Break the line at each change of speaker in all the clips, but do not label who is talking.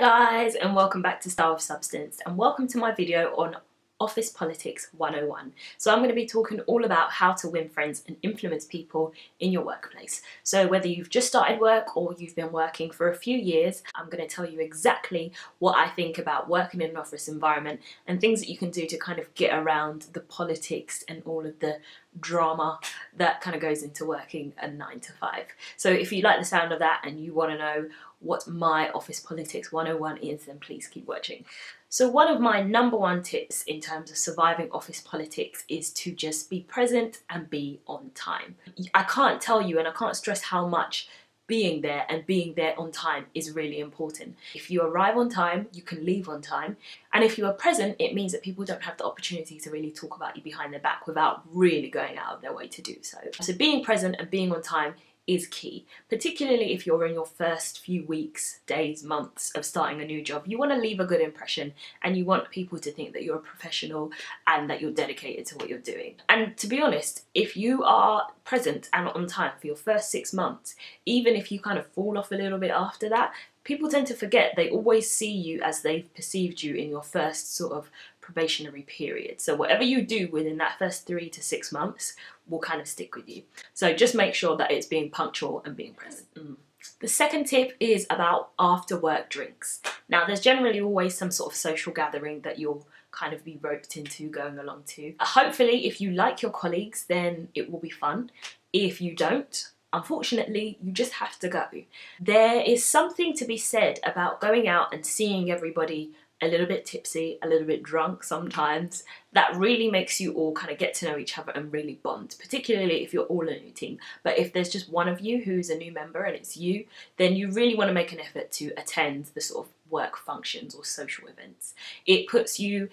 guys, and welcome back to Style of Substance, and welcome to my video on Office Politics 101. So I'm going to be talking all about how to win friends and influence people in your workplace. So whether you've just started work or you've been working for a few years, I'm going to tell you exactly what I think about working in an office environment and things that you can do to kind of get around the politics and all of the drama that kind of goes into working a 9 to 5. So if you like the sound of that and you want to know what my Office Politics 101 is, then please keep watching. So one of my number one tips in terms of surviving office politics is to just be present and be on time. I can't tell you and I can't stress how much being there and being there on time is really important. If you arrive on time, you can leave on time. And if you are present, it means that people don't have the opportunity to really talk about you behind their back without really going out of their way to do so. So being present and being on time is key, particularly if you're in your first few weeks, days, months of starting a new job. You want to leave a good impression and you want people to think that you're a professional and that you're dedicated to what you're doing. And to be honest, if you are present and on time for your first 6 months, even if you kind of fall off a little bit after that, people tend to forget. They always see you as they've perceived you in your first sort of probationary period. So whatever you do within that first 3 to 6 months will kind of stick with you. So just make sure that it's being punctual and being present. The second tip is about after work drinks. Now there's generally always some sort of social gathering that you'll kind of be roped into going along to. Hopefully if you like your colleagues, then it will be fun. If you don't, unfortunately, you just have to go. There is something to be said about going out and seeing everybody a little bit tipsy, a little bit drunk sometimes. That really makes you all kind of get to know each other and really bond, particularly if you're all a new team. But if there's just one of you who's a new member and it's you, then you really want to make an effort to attend the sort of work functions or social events. It puts you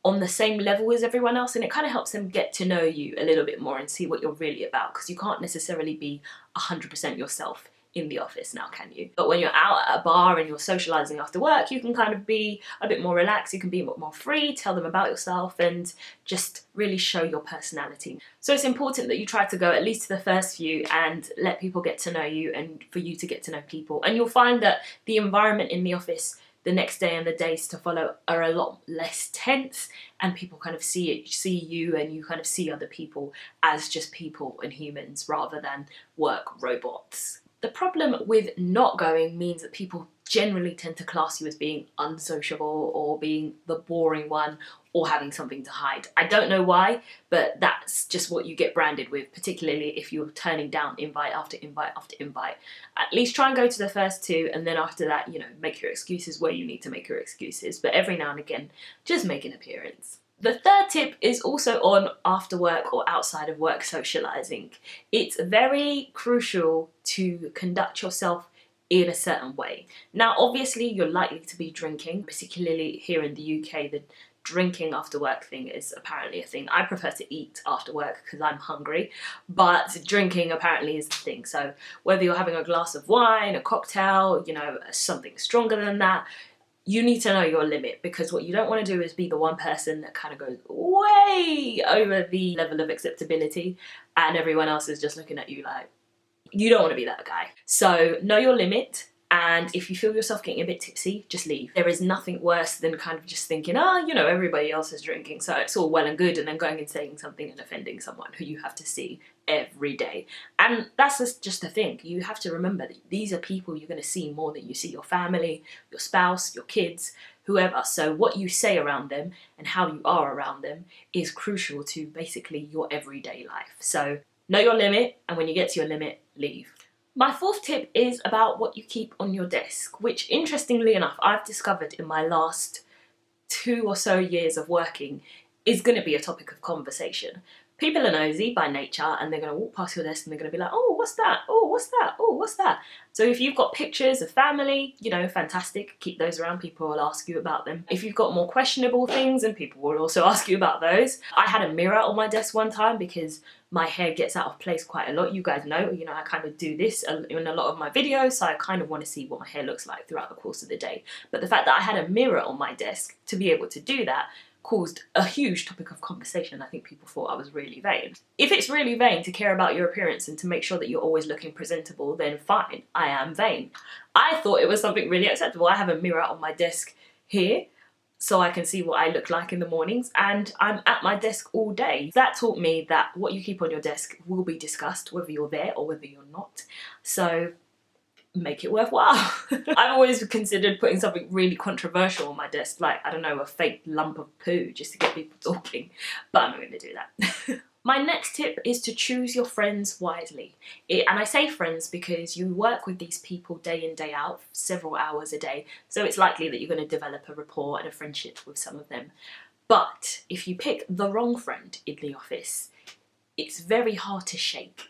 on the same level as everyone else and it kind of helps them get to know you a little bit more and see what you're really about, because you can't necessarily be 100% yourself in the office now, can you? But when you're out at a bar and you're socializing after work, you can kind of be a bit more relaxed, you can be a bit more free, tell them about yourself and just really show your personality. So it's important that you try to go at least to the first few and let people get to know you and for you to get to know people. And you'll find that the environment in the office the next day and the days to follow are a lot less tense and people kind of see you and you kind of see other people as just people and humans rather than work robots. The problem with not going means that people generally tend to class you as being unsociable or being the boring one or having something to hide. I don't know why, but that's just what you get branded with, particularly if you're turning down invite after invite after invite. At least try and go to the first 2 and then after that, you know, make your excuses where you need to make your excuses. But every now and again, just make an appearance. The third tip is also on after work or outside of work socializing. It's very crucial to conduct yourself in a certain way. Now, obviously, you're likely to be drinking, particularly here in the UK. The drinking after work thing is apparently a thing. I prefer to eat after work because I'm hungry, but drinking apparently is the thing. So whether you're having a glass of wine, a cocktail, you know, something stronger than that, you need to know your limit, because what you don't want to do is be the one person that kind of goes way over the level of acceptability and everyone else is just looking at you like, you don't want to be that guy. So know your limit, and if you feel yourself getting a bit tipsy, just leave. There is nothing worse than kind of just thinking, you know, everybody else is drinking, so it's all well and good, and then going and saying something and offending someone who you have to see every day. And that's just the thing. You have to remember that these are people you're going to see more than you see your family, your spouse, your kids, whoever. So what you say around them and how you are around them is crucial to basically your everyday life. So know your limit, and when you get to your limit, leave. My fourth tip is about what you keep on your desk, which interestingly enough, I've discovered in my last 2 or so years of working is going to be a topic of conversation. People are nosy by nature and they're going to walk past your desk and they're going to be like, oh, what's that? Oh, what's that? Oh, what's that? So if you've got pictures of family, you know, fantastic, keep those around. People will ask you about them. If you've got more questionable things, and people will also ask you about those. I had a mirror on my desk one time because my hair gets out of place quite a lot. You guys know, I kind of do this in a lot of my videos, so I kind of want to see what my hair looks like throughout the course of the day. But the fact that I had a mirror on my desk to be able to do that caused a huge topic of conversation. I think people thought I was really vain. If it's really vain to care about your appearance and to make sure that you're always looking presentable, then fine, I am vain. I thought it was something really acceptable. I have a mirror on my desk here so I can see what I look like in the mornings, and I'm at my desk all day. That taught me that what you keep on your desk will be discussed, whether you're there or whether you're not. So make it worthwhile. I've always considered putting something really controversial on my desk, like, I don't know, a fake lump of poo just to get people talking, but I'm not going to do that. My next tip is to choose your friends wisely. And I say friends because you work with these people day in, day out, several hours a day, so it's likely that you're going to develop a rapport and a friendship with some of them. But if you pick the wrong friend in the office, it's very hard to shake.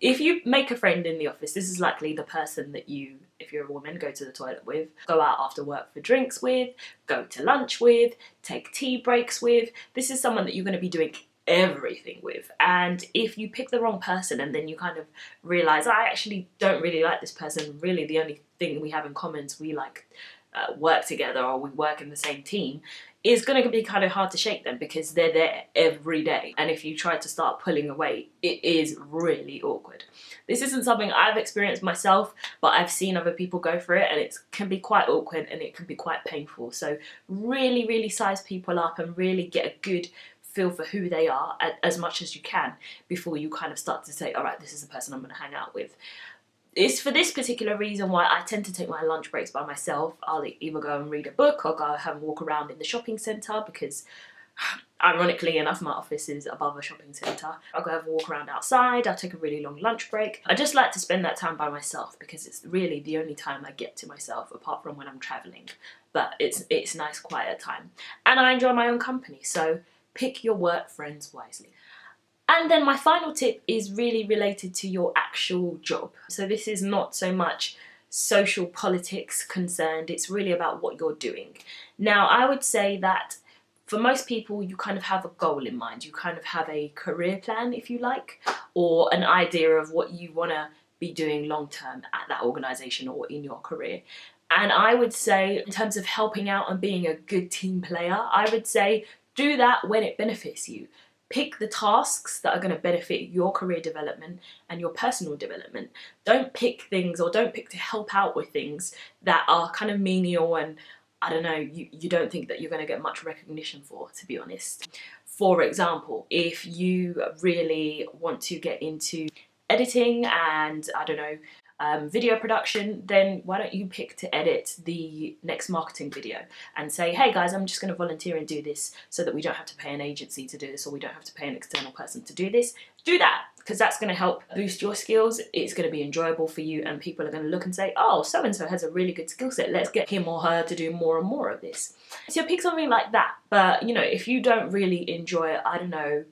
If you make a friend in the office, this is likely the person that you, if you're a woman, go to the toilet with, go out after work for drinks with, go to lunch with, take tea breaks with. This is someone that you're going to be doing everything with. And if you pick the wrong person and then you kind of realise, I actually don't really like this person, really the only thing we have in common is we like work together or we work in the same team, it's going to be kind of hard to shake them because they're there every day. And if you try to start pulling away, it is really awkward. This isn't something I've experienced myself, but I've seen other people go through it, and it can be quite awkward and it can be quite painful. So really, really size people up and really get a good feel for who they are as much as you can before you kind of start to say, all right, this is the person I'm going to hang out with. It's for this particular reason why I tend to take my lunch breaks by myself. I'll either go and read a book or go have a walk around in the shopping centre because, ironically enough, my office is above a shopping centre. I'll go have a walk around outside, I'll take a really long lunch break. I just like to spend that time by myself because it's really the only time I get to myself apart from when I'm travelling. But it's nice, quiet time. And I enjoy my own company, so pick your work friends wisely. And then my final tip is really related to your actual job. So this is not so much social politics concerned, it's really about what you're doing. Now, I would say that for most people, you kind of have a goal in mind. You kind of have a career plan, if you like, or an idea of what you want to be doing long term at that organisation or in your career. And I would say, in terms of helping out and being a good team player, I would say do that when it benefits you. Pick the tasks that are going to benefit your career development and your personal development. Don't pick things or don't pick to help out with things that are kind of menial and, I don't know, you don't think that you're going to get much recognition for, to be honest. For example, if you really want to get into editing and, I don't know, video production, then why don't you pick to edit the next marketing video and say, hey guys, I'm just going to volunteer and do this so that we don't have to pay an agency to do this or we don't have to pay an external person to do this. Do that, because that's going to help boost your skills. It's going to be enjoyable for you and people are going to look and say, oh, so-and-so has a really good skill set, let's get him or her to do more and more of this. So pick something like that. But you know, if you don't really enjoy, I don't know,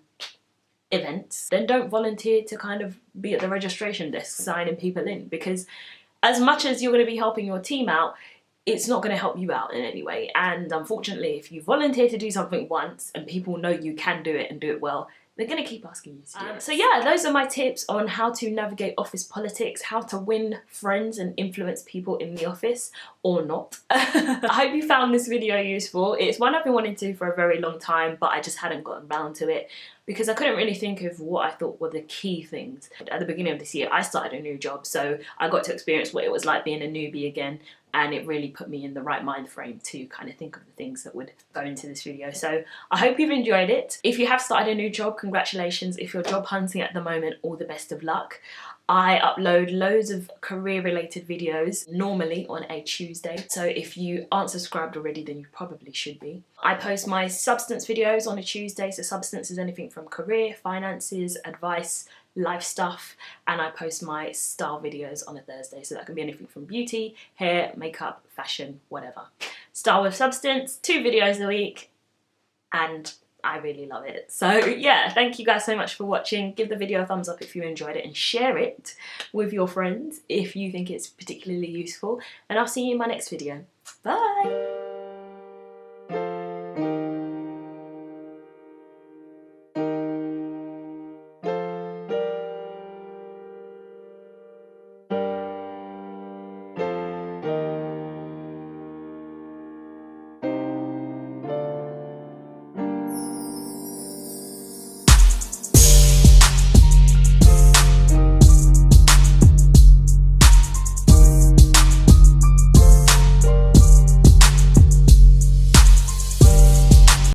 events, then don't volunteer to kind of be at the registration desk signing people in, because as much as you're going to be helping your team out, it's not going to help you out in any way. And unfortunately, if you volunteer to do something once and people know you can do it and do it well, they're going to keep asking you to do it. So yeah, those are my tips on how to navigate office politics, how to win friends and influence people in the office, or not. I hope you found this video useful. It's one I've been wanting to do for a very long time, but I just hadn't gotten round to it because I couldn't really think of what I thought were the key things. At the beginning of this year, I started a new job, so I got to experience what it was like being a newbie again, and it really put me in the right mind frame to kind of think of the things that would go into this video. So I hope you've enjoyed it. If you have started a new job, congratulations. If you're job hunting at the moment, all the best of luck. I upload loads of career related videos normally on a Tuesday, so if you aren't subscribed already then you probably should be. I post my substance videos on a Tuesday, so substance is anything from career, finances, advice, life stuff, and I post my style videos on a Thursday, so that can be anything from beauty, hair, makeup, fashion, whatever. Style with substance, 2 videos a week, and I really love it. So yeah, thank you guys so much for watching. Give the video a thumbs up if you enjoyed it and share it with your friends if you think it's particularly useful, and I'll see you in my next video. Bye!